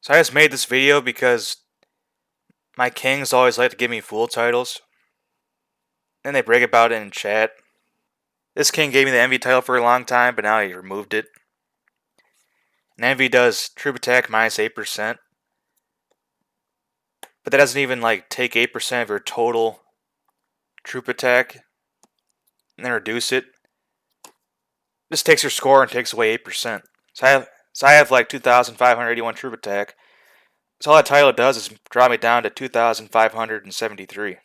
So I just made this video because my kings always like to give me fool titles. And they brag about it in chat. This king gave me the envy title for a long time, but now he removed it. And envy does troop attack minus 8%. But that doesn't even take 8% of your total troop attack and then reduce it. This takes your score and takes away 8%. So I have like 2,581 troop attack. So all that title does is drop me down to 2,573.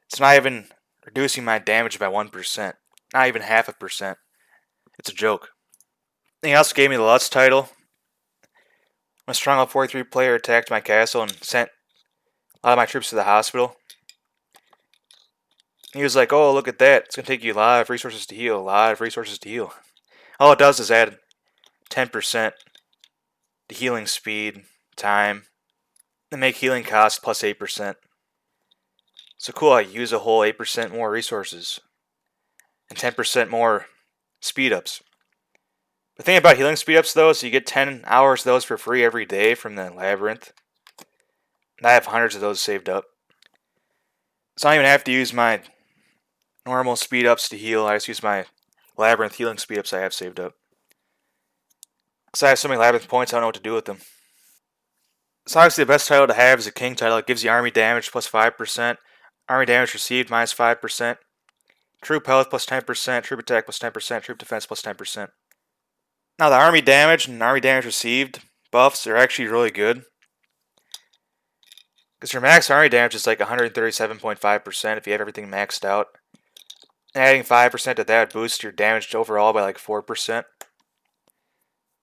It's not even reducing my damage by 1%. Not even half a percent. It's a joke. He also gave me the Lutz title. When a strong level 43 player attacked my castle and sent a lot of my troops to the hospital. He was like, oh, look at that. It's going to take you a lot of resources to heal. A lot of resources to heal. All it does is add 10% to healing speed, time, and make healing cost plus 8%. So cool, I use a whole 8% more resources. And 10% more speed ups. The thing about healing speed ups though is you get 10 hours of those for free every day from the labyrinth. And I have hundreds of those saved up. So I don't even have to use my normal speed ups to heal. I just use my labyrinth healing speed ups I have saved up. Because I have so many labyrinth points, I don't know what to do with them. So obviously the best title to have is a king title. It gives you army damage plus 5%, army damage received minus 5%, troop health plus 10%, troop attack plus 10%, troop defense plus 10%. Now the army damage and army damage received buffs are actually really good. Because your max army damage is like 137.5% if you have everything maxed out. And adding 5% to that boosts your damage overall by like 4%.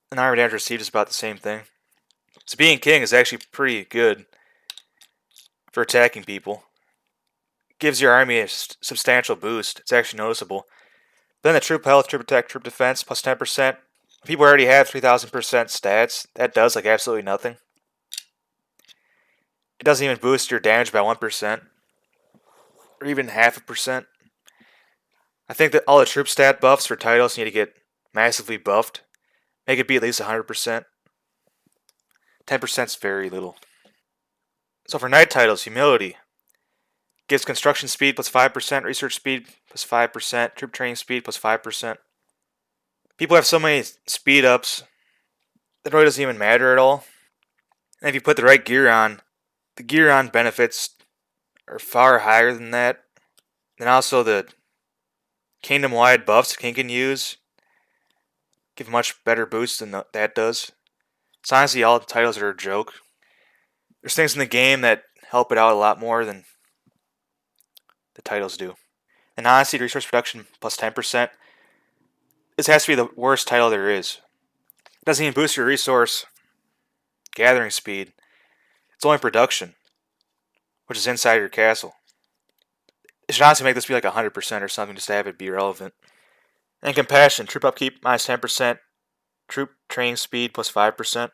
And army damage received is about the same thing. So being king is actually pretty good for attacking people. It gives your army a substantial boost. It's actually noticeable. Then the troop health, troop attack, troop defense plus 10%. People already have 3,000% stats. That does like absolutely nothing. It doesn't even boost your damage by 1%. Or even half a percent. I think that all the troop stat buffs for titles need to get massively buffed. Make it be at least 100%. 10% is very little. So for knight titles, humility. Gives construction speed plus 5%, research speed plus 5%, troop training speed plus 5%. People have so many speed ups that really doesn't even matter at all. And if you put the right gear on, the gear on benefits are far higher than that. And also the kingdom-wide buffs the king can use give much better boosts than that does. So honestly, all the titles are a joke. There's things in the game that help it out a lot more than the titles do. And honestly, resource production plus 10%. This has to be the worst title there is. It doesn't even boost your resource gathering speed. It's only production, which is inside your castle. It should honestly make this be like 100% or something just to have it be relevant. And compassion, troop upkeep minus 10%, troop training speed plus 5%.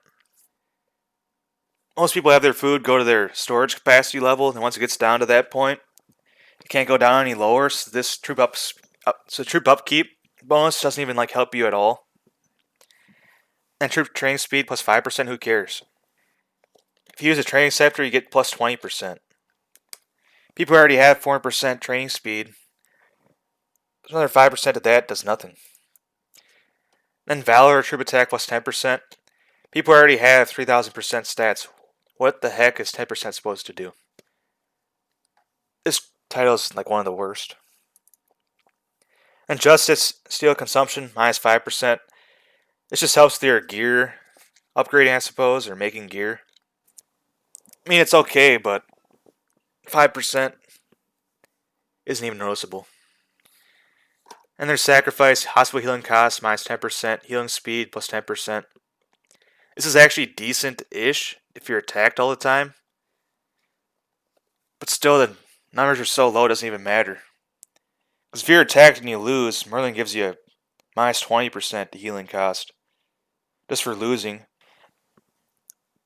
Most people have their food go to their storage capacity level, and once it gets down to that point, it can't go down any lower. So this troop upkeep bonus doesn't even help you at all. And troop training speed plus 5%, who cares? If you use a training scepter, you get plus 20%. People already have 4% training speed. Another 5% of that does nothing. Then Valor, troop attack plus 10%. People already have 3,000% stats. What the heck is 10% supposed to do? This title is one of the worst. And Justice, steel consumption, minus 5%. This just helps with your gear upgrading, I suppose, or making gear. I mean, it's okay, but 5% isn't even noticeable. And there's Sacrifice, hospital healing cost, minus 10%, healing speed, plus 10%. This is actually decent-ish if you're attacked all the time. But still, the numbers are so low, it doesn't even matter. Because if you're attacked and you lose, Merlin gives you a minus 20% to healing cost. Just for losing.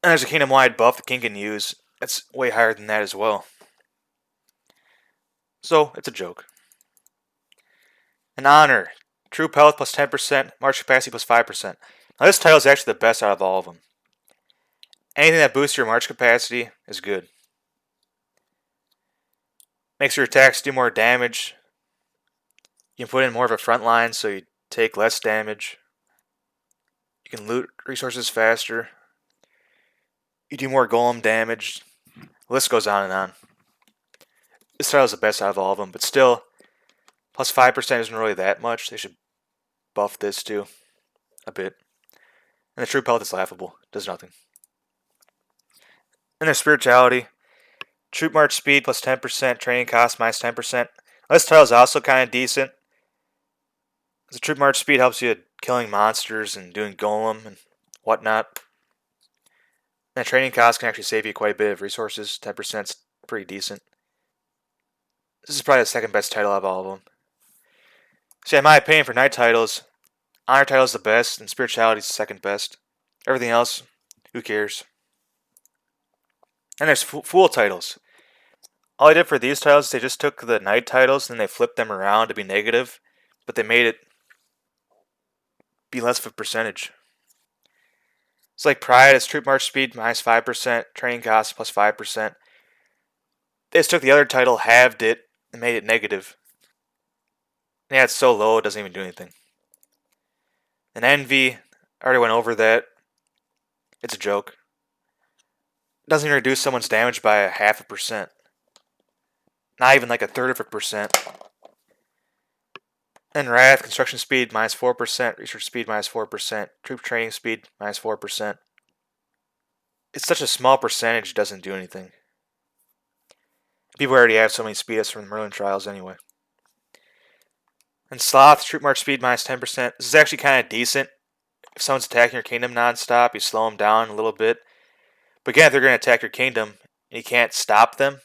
And there's a kingdom-wide buff the king can use. That's way higher than that as well. So, it's a joke. And Honor. Troop health plus 10%, march capacity plus 5%. Now this title is actually the best out of all of them. Anything that boosts your march capacity is good. Makes your attacks do more damage. You can put in more of a front line so you take less damage. You can loot resources faster. You do more golem damage. The list goes on and on. This title is the best out of all of them, but still, plus 5% isn't really that much. They should buff this too a bit. And the troop health is laughable. Does nothing. And their spirituality. Troop march speed plus 10%. Training cost minus 10%. This title is also kind of decent. The troop march speed helps you at killing monsters and doing golem and whatnot. And training cost can actually save you quite a bit of resources. 10% is pretty decent. This is probably the second best title out of all of them. So in my opinion, for knight titles, honor title is the best and spirituality is the second best. Everything else, who cares? And there's fool titles. All I did for these titles is they just took the knight titles and they flipped them around to be negative, but they made it be less of a percentage. It's like Pride is troop march speed minus 5%, training cost plus 5%. They just took the other title, halved it, and made it negative. Yeah, it's so low it doesn't even do anything. And Envy, I already went over that. It's a joke. It doesn't even reduce someone's damage by a 0.5%. Not even like a third of a percent. And Wrath, construction speed minus 4%, research speed minus 4%, troop training speed minus 4%. It's such a small percentage, it doesn't do anything. People already have so many speed ups from the Merlin trials anyway. And Sloth, troop march speed minus 10%. This is actually kind of decent. If someone's attacking your kingdom non-stop, you slow them down a little bit. But again, if they're going to attack your kingdom and you can't stop them,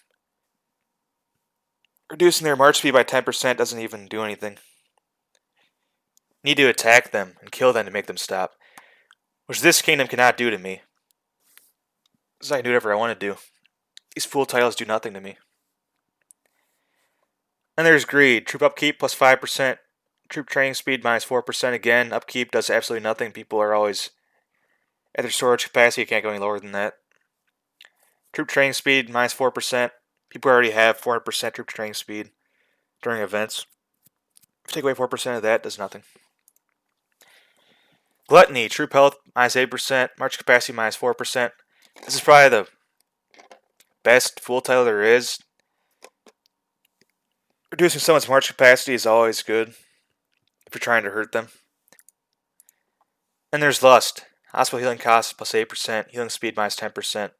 reducing their march speed by 10% doesn't even do anything. You need to attack them and kill them to make them stop, which this kingdom cannot do to me. Because I can do whatever I want to do. These fool titles do nothing to me. And there's Greed. Troop upkeep plus 5%. Troop training speed minus 4%. Again, upkeep does absolutely nothing. People are always at their storage capacity. You can't go any lower than that. Troop training speed minus 4%. People already have 400% troop training speed during events. If you take away 4% of that, it does nothing. Gluttony. Troop health minus 8%. March capacity minus 4%. This is probably the best fool title there is. Reducing someone's march capacity is always good if you're trying to hurt them. And there's Lust. Hospital healing cost plus 8%. Healing speed minus 10%.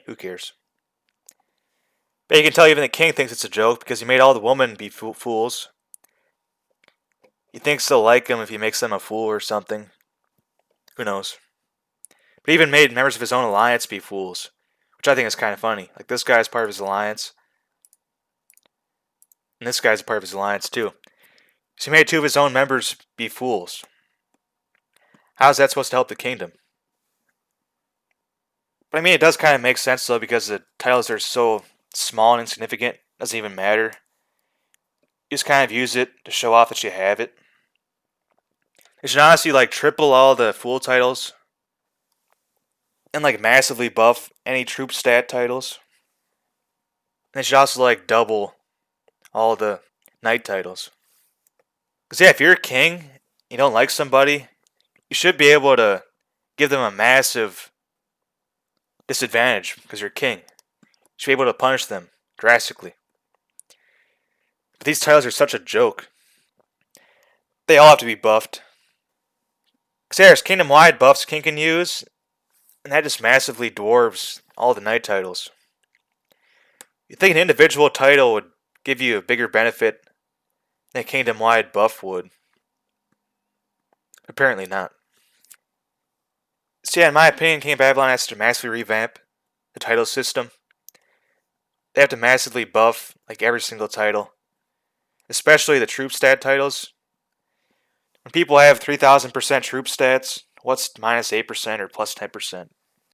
Who cares? But you can tell even the king thinks it's a joke because he made all the women be fools. He thinks they'll like him if he makes them a fool or something. Who knows? But he even made members of his own alliance be fools, which I think is kind of funny. Like this guy's part of his alliance. And this guy's a part of his alliance too. So he made two of his own members be fools. How is that supposed to help the kingdom? But I mean, it does kind of make sense though because the titles are so small and insignificant. It doesn't even matter. You just kind of use it to show off that you have it. They should honestly like triple all the fool titles. And like massively buff any troop stat titles. And they should also like double all the knight titles. Because yeah, if you're a king, you don't like somebody, you should be able to give them a massive disadvantage because you're king. You should be able to punish them drastically. But these titles are such a joke. They all have to be buffed. Because there's kingdom-wide buffs king can use, and that just massively dwarves all the knight titles. You'd think an individual title would give you a bigger benefit than a kingdom-wide buff would. Apparently not. So yeah, in my opinion, King of Avalon has to massively revamp the title system. They have to massively buff like every single title. Especially the troop stat titles. When people have 3,000% troop stats, what's minus 8% or plus 10%?